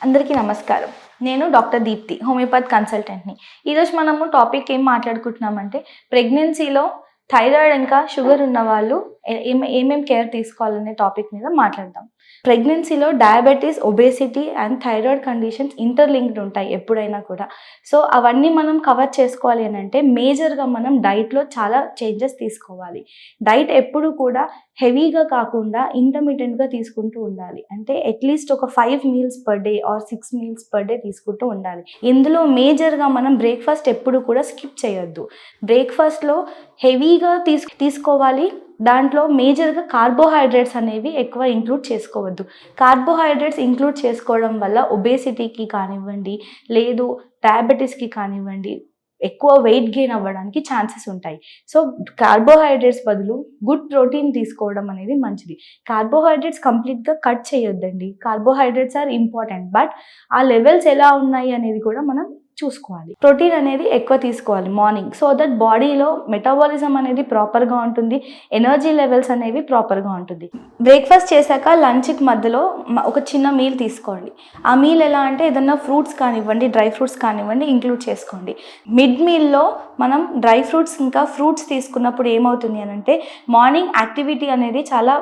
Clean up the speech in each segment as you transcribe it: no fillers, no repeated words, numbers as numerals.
అందరికీ నమస్కారం. నేను డాక్టర్ దీప్తి, హోమియోపతి కన్సల్టెంట్ని. ఈరోజు మనము టాపిక్ ఏం మాట్లాడుకుంటున్నామంటే ప్రెగ్నెన్సీలో థైరాయిడ్ ఇంకా షుగర్ ఉన్న వాళ్ళు ఏమేం కేర్ తీసుకోవాలనే టాపిక్ మీద మాట్లాడదాం. ప్రెగ్నెన్సీలో diabetes, obesity and thyroid conditions interlinked ఉంటాయి ఎప్పుడైనా కూడా. సో అవన్నీ మనం కవర్ చేసుకోవాలి అని అంటే మేజర్గా మనం డైట్లో చాలా చేంజెస్ తీసుకోవాలి. డైట్ ఎప్పుడు కూడా హెవీగా కాకుండా ఇంటర్మీడియట్గా తీసుకుంటూ ఉండాలి. అంటే అట్లీస్ట్ ఒక 5 meals per day or 6 meals per day తీసుకుంటూ ఉండాలి. ఇందులో మేజర్గా మనం బ్రేక్ఫాస్ట్ ఎప్పుడు కూడా స్కిప్ చేయొద్దు. బ్రేక్ఫాస్ట్లో హెవీగా తీసుకోవాలి. దాంట్లో మేజర్గా కార్బోహైడ్రేట్స్ అనేవి ఎక్కువ ఇంక్లూడ్ చేసుకోవద్దు. కార్బోహైడ్రేట్స్ ఇంక్లూడ్ చేసుకోవడం వల్ల ఒబేసిటీకి కానివ్వండి, లేదు డయాబెటీస్కి కానివ్వండి, ఎక్కువ వెయిట్ గెయిన్ అవ్వడానికి ఛాన్సెస్ ఉంటాయి. సో కార్బోహైడ్రేట్స్ బదులు గుడ్ ప్రోటీన్ తీసుకోవడం అనేది మంచిది. కార్బోహైడ్రేట్స్ కంప్లీట్గా కట్ చేయొద్దండి. కార్బోహైడ్రేట్స్ ఆర్ ఇంపార్టెంట్, బట్ ఆ లెవెల్స్ ఎలా ఉన్నాయి అనేది కూడా మనం చూసుకోవాలి. ప్రోటీన్ అనేది ఎక్కువ తీసుకోవాలి మార్నింగ్, సో దట్ బాడీలో మెటాబాలిజం అనేది ప్రాపర్గా ఉంటుంది, ఎనర్జీ లెవెల్స్ అనేవి ప్రాపర్గా ఉంటుంది. బ్రేక్ఫాస్ట్ చేశాక లంచ్కి మధ్యలో ఒక చిన్న మీల్ తీసుకోండి. ఆ మీల్ ఎలా అంటే ఏదన్నా ఫ్రూట్స్ కానివ్వండి, డ్రై ఫ్రూట్స్ కానివ్వండి ఇంక్లూడ్ చేసుకోండి. మిడ్ మీల్లో మనం డ్రై ఫ్రూట్స్ ఇంకా ఫ్రూట్స్ తీసుకున్నప్పుడు ఏమవుతుంది అని అంటే మార్నింగ్ యాక్టివిటీ అనేది చాలా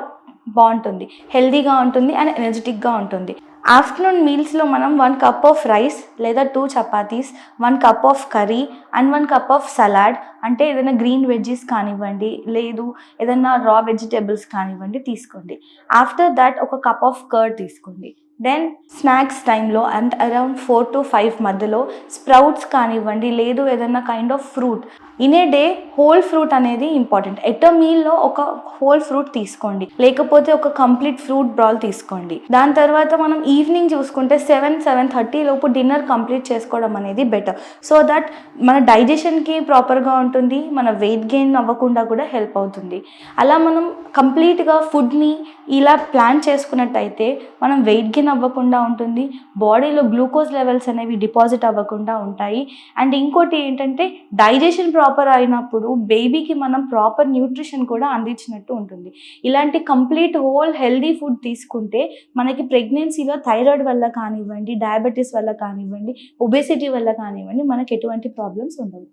బాగుంటుంది, హెల్దీగా ఉంటుంది అండ్ ఎనర్జెటిక్గా ఉంటుంది. ఆఫ్టర్నూన్ మీల్స్లో మనం 1 cup ఆఫ్ రైస్ లేదా 2 chapatis, 1 cup of curry and 1 cup of salad, అంటే ఏదైనా గ్రీన్ వెజ్జెస్ కానివ్వండి, లేదు ఏదైనా రా వెజిటేబుల్స్ కానివ్వండి తీసుకోండి. ఆఫ్టర్ దాట్ ఒక కప్ ఆఫ్ కర్డ్ తీసుకోండి. దెన్ స్నాక్స్ టైంలో అండ్ అరౌండ్ 4 to 5 మధ్యలో స్ప్రౌట్స్ కానివ్వండి, లేదు ఏదైనా kind of fruit. In a day whole fruit అనేది ఇంపార్టెంట్. ఎట్ మీల్లో ఒక హోల్ ఫ్రూట్ తీసుకోండి, లేకపోతే ఒక కంప్లీట్ ఫ్రూట్ బ్రాల్ తీసుకోండి. దాని తర్వాత మనం ఈవినింగ్ చూసుకుంటే 7-7:30 లోపు డిన్నర్ కంప్లీట్ చేసుకోవడం అనేది బెటర్. సో దట్ మన డైజెషన్కి ప్రాపర్గా ఉంటుంది, మన వెయిట్ గెయిన్ అవ్వకుండా కూడా హెల్ప్ అవుతుంది. అలా మనం కంప్లీట్గా ఫుడ్ని ఇలా ప్లాన్ చేసుకున్నట్టయితే మనం వెయిట్ గెయిన్ అవ్వకుండా ఉంటుంది, బాడీలో గ్లూకోజ్ లెవెల్స్ అనేవి డిపాజిట్ అవ్వకుండా ఉంటాయి. అండ్ ఇంకోటి ఏంటంటే డైజెషన్ ప్రాపర్ అయినప్పుడు బేబీకి మనం ప్రాపర్ న్యూట్రిషన్ కూడా అందించినట్టు ఉంటుంది. ఇలాంటి కంప్లీట్ హోల్ హెల్దీ ఫుడ్ తీసుకుంటే మనకి ప్రెగ్నెన్సీలో థైరాయిడ్ వల్ల కానివ్వండి, డయాబెటీస్ వల్ల కానివ్వండి, ఒబేసిటీ వల్ల కానివ్వండి మనకి ఎటువంటి ప్రాబ్లమ్స్ ఉండవు.